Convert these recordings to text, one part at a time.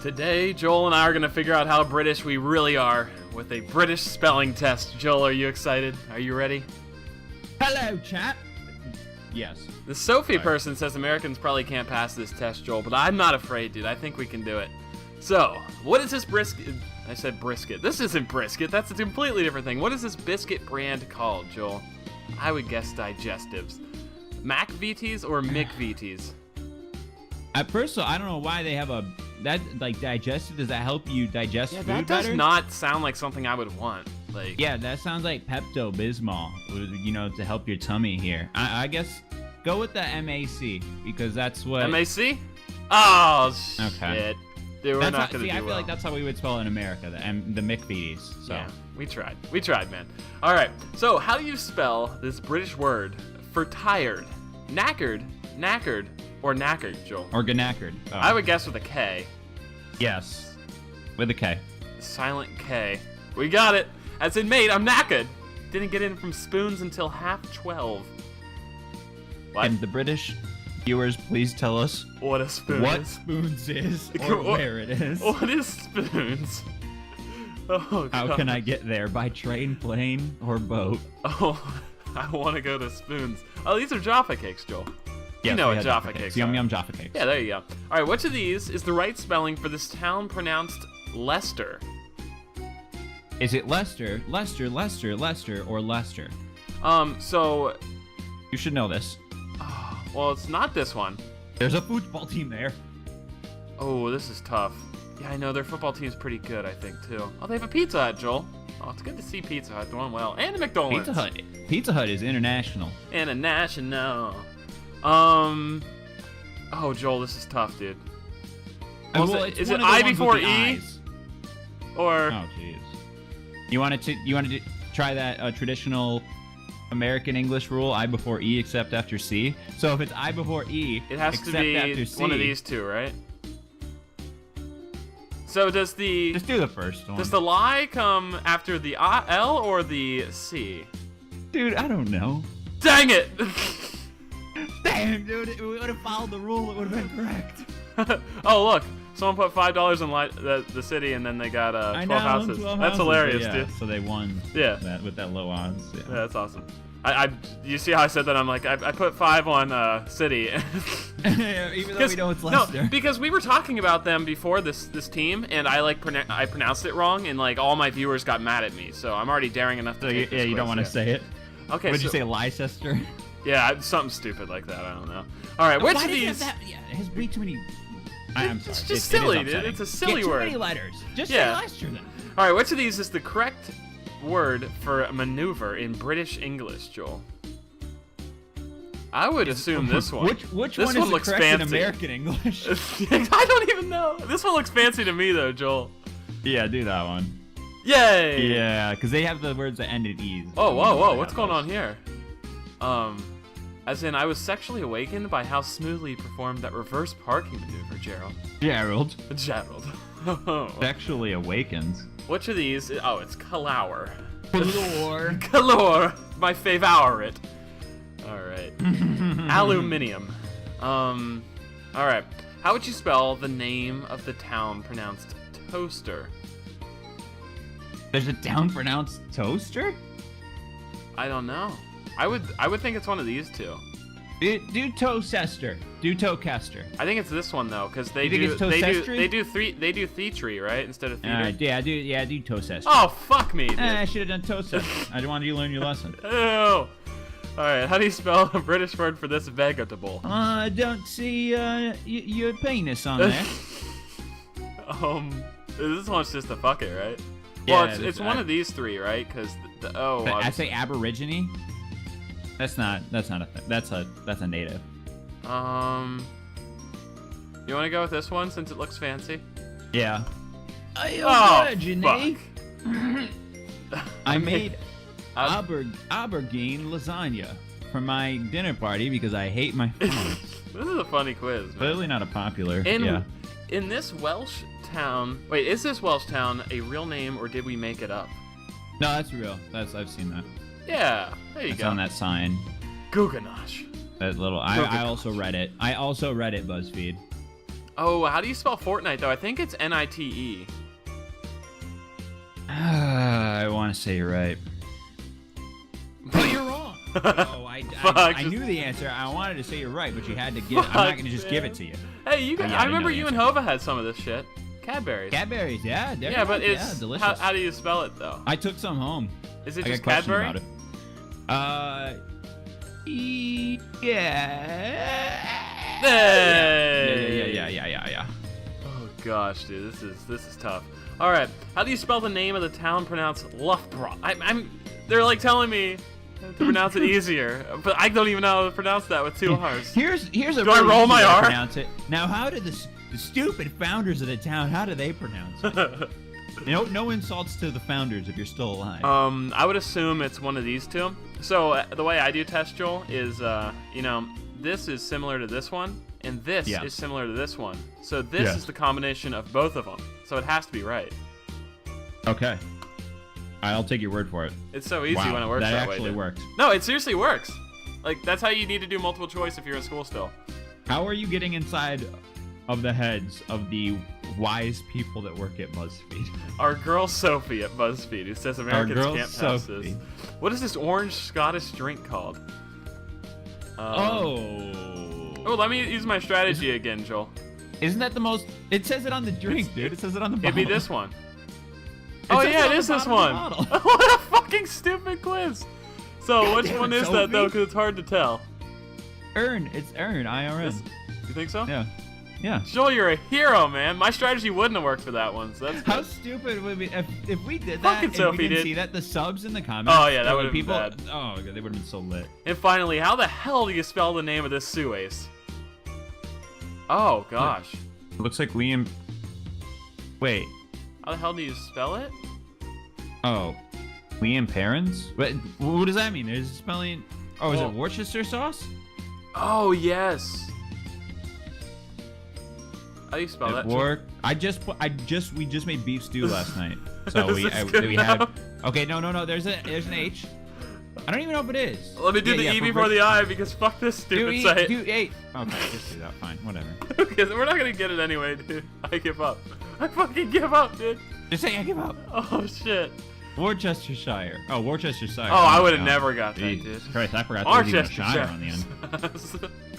Today, Joel and I are going to figure out how British we really are with a British spelling test. Joel, are you excited? Are you ready? Hello, chat. Yes. The Sophie person says Americans probably can't pass this test, Joel, but I'm not afraid, dude. I think we can do it. So, what is this brisket? I said brisket. This isn't brisket. That's a completely different thing. What is this biscuit brand called, Joel? I would guess digestives. Mac VTs or Mick VTs? At first, I don't know why they have that digestive. Does that help you digest food that better? does not sound like something I would want. Like, yeah, that sounds like Pepto-Bismol, you know, to help your tummy here. I guess go with the MAC because that's what. MAC? Oh, okay. Shit. Dude, we're not going to do I feel like that's how we would spell it in America, the McVitie's. So. Yeah, we tried. We tried, man. All right, so how do you spell this British word for tired? Knackered, or knackered, Joel? Or knackered. Oh. I would guess with a K. Yes, with a K. Silent K. We got it. As in, mate, I'm knackered. Didn't get in from spoons until 12:30. What? And the British viewers, please tell us what a spoon what is. spoons is or where it is. What is spoons? Oh, God. How can I get there? By train, plane, or boat? Oh, I want to go to spoons. Oh, these are Jaffa cakes, Joel. Yes, you know we what had Jaffa cakes are. Yum yum Jaffa cakes. Yeah, there you go. All right, which of these is the right spelling for this town pronounced Leicester? Is it Leicester, Leicester, Leicester, Leicester, or Leicester? So... You should know this. Well, it's not this one. There's a football team there. Oh, this is tough. Yeah, I know their football team's pretty good, I think, too. Oh, they have a Pizza Hut, Joel. Oh, it's good to see Pizza Hut doing well. And a McDonald's. Pizza Hut is international. International. Oh, Joel, this is tough, dude. Well, is it I before E? Eyes. Or... Oh, jeez. You wanted to try that traditional American English rule, I before E except after C? So if it's I before E, it has to be after C, one of these two, right? So does the... Just do the first one. Does the lie come after the L or the C? Dude, I don't know. Dang it! Damn, dude, if we would have followed the rule, it would have been correct. Oh, look. Someone put $5 in the city, and then they got 12 houses. 12 that's houses, hilarious, yeah, dude. So they won. Yeah. With that low odds. Yeah, that's awesome. You see how I said that? I'm like, I put 5 on city. Even though we know it's Leicester. No, because we were talking about them before this team, and I pronounced it wrong, and like all my viewers got mad at me. So I'm already daring enough to take this you quiz, don't want to say it. Okay. What did you say, Leicester? Yeah, something stupid like that. I don't know. All right, which of these? Yeah, it has way too many. I'm sorry. It's just silly, dude. It's a silly word. Too many letters. Just say Leicester then. All right, which of these is the correct word for maneuver in British English, Joel? I would assume this one. Which this one is looks correct fancy. in American English? I don't even know. This one looks fancy to me, though, Joel. Yeah, do that one. Yay! Yeah, because they have the words that end in E's. Oh, whoa. What's going on here? As in, I was sexually awakened by how smoothly you performed that reverse parking maneuver, Gerald. Gerald. Sexually awakened. Which of these? Oh, it's Calor. Calor. My favorite. All right. Aluminium. All right. How would you spell the name of the town pronounced Toaster? There's a town pronounced Toaster? I don't know. I would think it's one of these two. Do Tocester. Do Tocester. I think it's this one though, because they do theatre, right, instead of theater. Yeah, do Tocester. Oh, fuck me, dude. I should have done Tocester. I didn't want you to learn your lesson. Ew. All right, how do you spell a British word for this vegetable? I don't see your penis on there. This one's just a fuck it, right? Yeah, well, it's one of these three, right? Because I say Aborigine. That's not a thing. That's a native. You want to go with this one since it looks fancy? Yeah. Aborigine. I made aubergine lasagna for my dinner party because I hate my friends. This is a funny quiz, man. Clearly not a popular. In this Welsh town, wait, is this Welsh town a real name or did we make it up? No, that's real. I've seen that. Yeah, there you go. It's on that sign. Guganash. That little. I also read it. Buzzfeed. Oh, how do you spell Fortnite though? I think it's Nite. I want to say you're right. But you're wrong. Oh, I knew the answer. I wanted to say you're right, but you had to give it. I'm not going to just give it to you. Hey, you guys, I remember you and Hova had some of this shit. Cadbury's. Cadbury's, yeah. Yeah, but it's delicious. How do you spell it though? I took some home. Is it I just got questions Cadbury? about it. Yeah. Hey! Yeah. Oh gosh, dude, this is tough. All right, how do you spell the name of the town pronounced Loughborough? They're like telling me to pronounce it easier, but I don't even know how to pronounce that with 2 R's. Here's a Do really I roll my easy way to R? pronounce it. Now, how did the stupid founders of the town? How do they pronounce it? No insults to the founders if you're still alive. I would assume it's one of these two. So the way I do test, Joel, is this is similar to this one, and this is similar to this one. So this is the combination of both of them. So it has to be right. Okay. I'll take your word for it. It's so easy when it works that way. That actually works. No, it seriously works. Like, that's how you need to do multiple choice if you're in school still. How are you getting inside of the heads of the wise people that work at Buzzfeed? Our girl Sophie at Buzzfeed, who says Americans can't pass this. What is this orange Scottish drink called? Oh, let me use my strategy again, Joel. Isn't that the most... It says it on the drink, dude. It says it on the bottle. It'd be this one. Oh, yeah, it is this one. What a fucking stupid quiz. So, which one is that, though? Because it's hard to tell. It's Earn, IRN. You think so? Yeah. Joel, you're a hero, man. My strategy wouldn't have worked for that one. So that's good. How stupid would it be if we did that Fucking Sophie we didn't did. see that? The subs in the comments. Oh, yeah, that would have been bad. Oh, God, they would have been so lit. And finally, how the hell do you spell the name of this Suez? Oh, gosh. It looks like Liam... Wait. How the hell do you spell it? Oh. Liam Parents? What does that mean? There's a spelling... Oh, is it Worcester sauce? Oh, yes. How do you spell that? We just made beef stew last night. So we had... Okay, no. There's an H. I don't even know if it is. Let me do the E before the I because fuck this stupid site. Okay, just do that. Fine, whatever. Okay, we're not gonna get it anyway, dude. I give up. I fucking give up, dude. Just say I give up. Oh shit. Worcestershire. Oh, Worcestershire. Oh, I would have never got that, dude. Christ, I forgot there was even a shire on the end.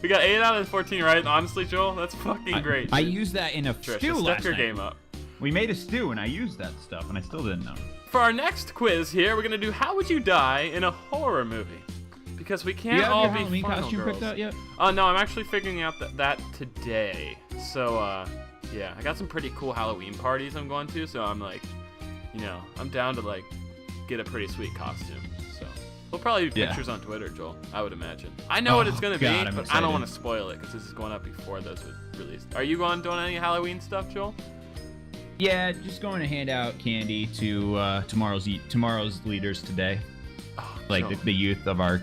We got 8 out of 14 right. Honestly, Joel, that's fucking great. I used that in a stew last night. Step your game up. We made a stew and I used that stuff and I still didn't know. For our next quiz here, we're gonna do how would you die in a horror movie? Because we can't all be Halloween final costume girls. picked out yet? No, I'm actually figuring out that today. So yeah, I got some pretty cool Halloween parties I'm going to. So I'm like, I'm down to like get a pretty sweet costume. So we'll probably do pictures on Twitter, Joel. I would imagine. I know what it's gonna be, but I don't want to spoil it because this is going up before those were released. Are you doing any Halloween stuff, Joel? Yeah, just going to hand out candy to tomorrow's leaders today, like the youth of our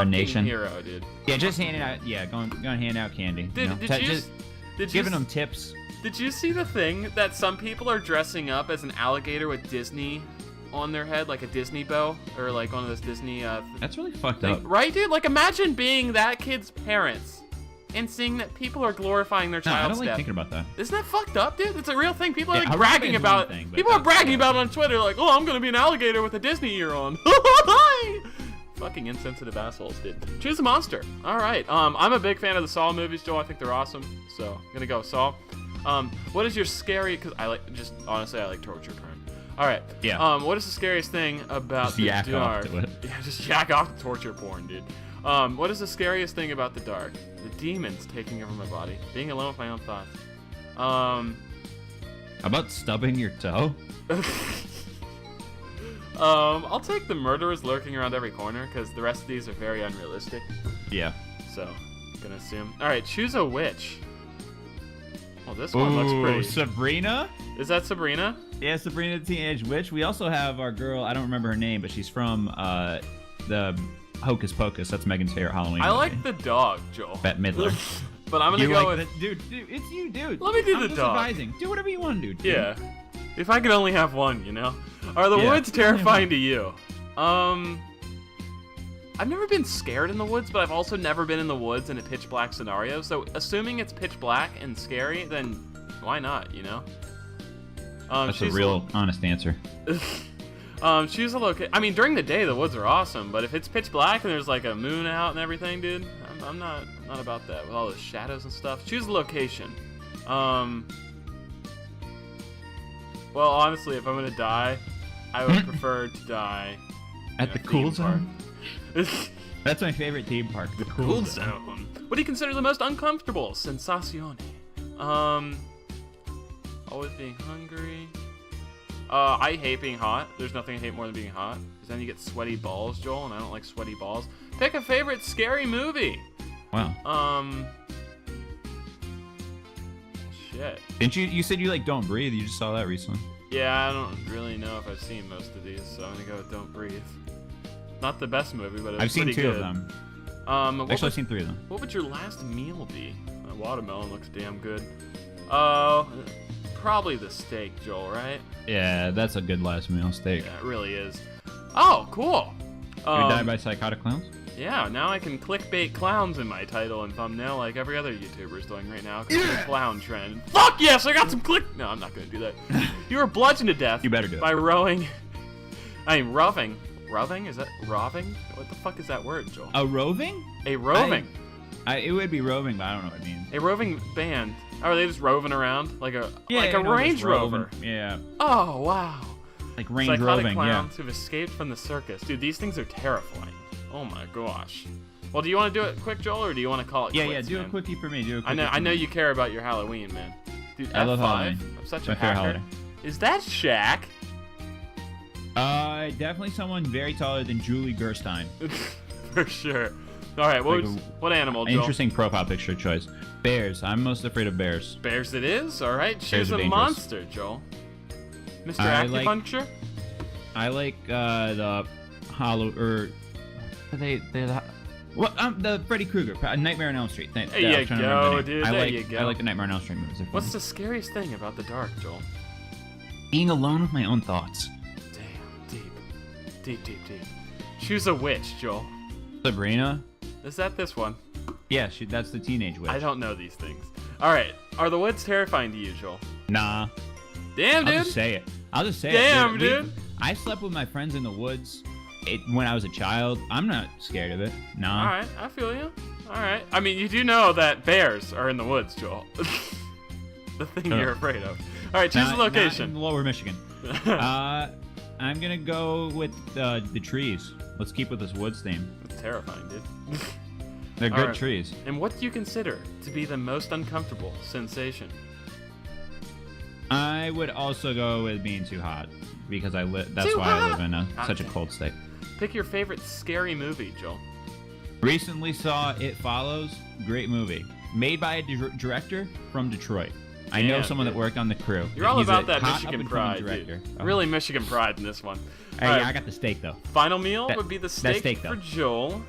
nation. Hero, dude. Yeah, just handing out. Yeah, going to hand out candy. Giving them tips. Did you see the thing that some people are dressing up as an alligator with Disney on their head, like a Disney bow, or like one of those Disney? That's really fucked up, right, dude? Like, imagine being that kid's parents. And seeing that people are glorifying their child's I don't like death. thinking about that. Isn't that fucked up, dude? It's a real thing. People are like bragging about it. People are bragging about it on Twitter, like, "Oh, I'm gonna be an alligator with a Disney ear on." Fucking insensitive assholes, dude. Choose a monster. All right. I'm a big fan of the Saw movies, Joel. I think they're awesome. So I'm gonna go Saw. What is your scary? Because I like torture porn. All right. Yeah. What is the scariest thing about just the yak dark? off to it. Yeah, just yak off to torture porn, dude. What is the scariest thing about the dark? The demons taking over my body. Being alone with my own thoughts. How about stubbing your toe? I'll take the murderers lurking around every corner because the rest of these are very unrealistic. Yeah. So, gonna assume. All right, choose a witch. Well, this one looks pretty. Sabrina? Is that Sabrina? Yeah, Sabrina the Teenage Witch. We also have our girl. I don't remember her name, but she's from the Hocus Pocus. That's Megan's favorite Halloween movie. Like the dog, Joel. Bette Midler. But I'm gonna go with dude. It's you, dude. Let me do the dog. Advising. Do whatever you want to do. Yeah. If I could only have one, Are the woods terrifying to you? I've never been scared in the woods, but I've also never been in the woods in a pitch black scenario. So assuming it's pitch black and scary, then why not, you know? That's a real honest answer. Choose a location. I mean, during the day, the woods are awesome, but if it's pitch black and there's like a moon out and everything, dude, I'm not about that with all the shadows and stuff. Choose a location. Well, honestly, if I'm gonna die, I would prefer to die at the cool zone. That's my favorite theme park, the cool zone. What do you consider the most uncomfortable sensazione? Always being hungry. I hate being hot. There's nothing I hate more than being hot. Because then you get sweaty balls, Joel, and I don't like sweaty balls. Pick a favorite scary movie. Wow. Shit. Didn't you said you like Don't Breathe? You just saw that recently. Yeah, I don't really know if I've seen most of these, so I'm gonna go with Don't Breathe. Not the best movie, but I've seen pretty 2 good. of them. Actually, I've seen 3 of them. What would your last meal be? A watermelon looks damn good. Probably the steak, Joel, right? Yeah, that's a good last meal, steak. Yeah, it really is. Oh, cool. You die by psychotic clowns? Yeah, now I can clickbait clowns in my title and thumbnail like every other YouTuber is doing right now. Cause the clown trend. Fuck yes, I got some click. No, I'm not gonna do that. You were bludgeoned to death. You better do it. By roving. Roving. Roving? Is that roving? What the fuck is that word, Joel? A roving? A roving. It would be roving, but I don't know what it means. A roving band. Oh, are they just roving around like a no, Range Rover? Yeah. Oh wow. Like Range Psychotic Roving, clowns who've escaped from the circus. Dude, these things are terrifying. Oh my gosh. Well, do you want to do it quick, Joel, or do you want to call it quits, do man? a quickie for me. Do a quickie I know you care about your Halloween, man. Dude, I F5, love Halloween. I'm such My a favorite hacker. holiday. Is that Shaq? Definitely someone very taller than Julie Gerstein. For sure. All right, what animal, Joel? Interesting profile picture choice. Bears. I'm most afraid of bears. Bears it is. All right, choose Bears are a dangerous. monster, Joel. Mr. Acupuncture? I like the hollow the Freddy Krueger, Nightmare on Elm Street. There you go, dude. I like the Nightmare on Elm Street movies. What's the scariest thing about the dark, Joel? Being alone with my own thoughts. Damn, deep. Choose a witch, Joel. Sabrina. Is that this one? Yeah, that's the teenage witch. I don't know these things. All right, are the woods terrifying to you, Joel? Nah. Damn, dude. I'll just say it. Damn, dude. I slept with my friends in the woods when I was a child. I'm not scared of it. Nah. All right, I feel you. All right. I mean, you do know that bears are in the woods, Joel. The thing you're afraid of. All right, choose a location. Not in Lower Michigan. I'm gonna go with the trees. Let's keep with this woods theme. It's terrifying, dude. They're good trees. And what do you consider to be the most uncomfortable sensation? I would also go with being too hot because I live in such a cold state. Pick your favorite scary movie, Joel. Recently saw It Follows. Great movie. Made by a director from Detroit. I know someone that worked on the crew. You're all He's about a that hot Michigan up-and-coming pride, director. dude. Really Michigan pride in this one. Hey, right. I got the steak though. Final meal would be the steak though. for Joel.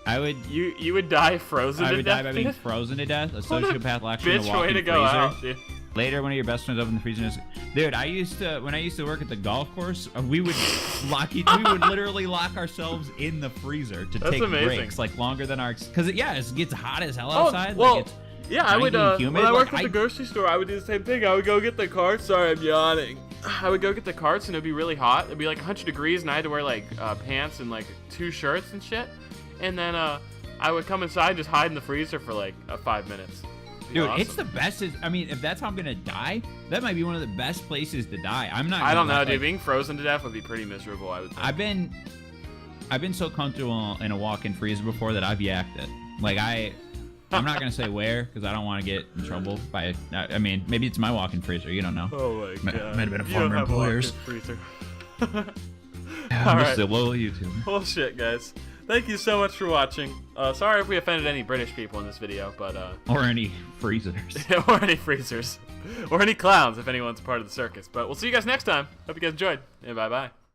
I would. You would die frozen to death. I would die by being frozen to death. A sociopath locked you in a Bitch walk-in way to freezer. go out, dude. Later, one of your best friends opened the freezer. And dude, when I used to work at the golf course, we would we would literally lock ourselves in the freezer to take breaks, like longer than our. Because it gets hot as hell outside. Well, like, it's yeah, I would. humid. When I worked at the grocery store, I would do the same thing. I would go get the carts. Sorry, I'm yawning. I would go get the carts, and it'd be really hot. It'd be like 100 degrees, and I had to wear like pants and like 2 shirts and shit. And then I would come inside, and just hide in the freezer for like 5 minutes. Dude, awesome. It's the best. I mean, if that's how I'm gonna die, that might be one of the best places to die. I don't know, dude. Being frozen to death would be pretty miserable, I would think. I've been so comfortable in a walk-in freezer before that I've yacked it. Like I'm not gonna say where because I don't want to get in trouble by. I mean, maybe it's my walk-in freezer. You don't know. Oh my god. Might have been a former employer's. Freezer. I'm just a low YouTuber. Bullshit, guys. Thank you so much for watching. Sorry if we offended any British people in this video, but or any freezers. or any freezers, or any clowns if anyone's part of the circus. But we'll see you guys next time. Hope you guys enjoyed, and bye bye.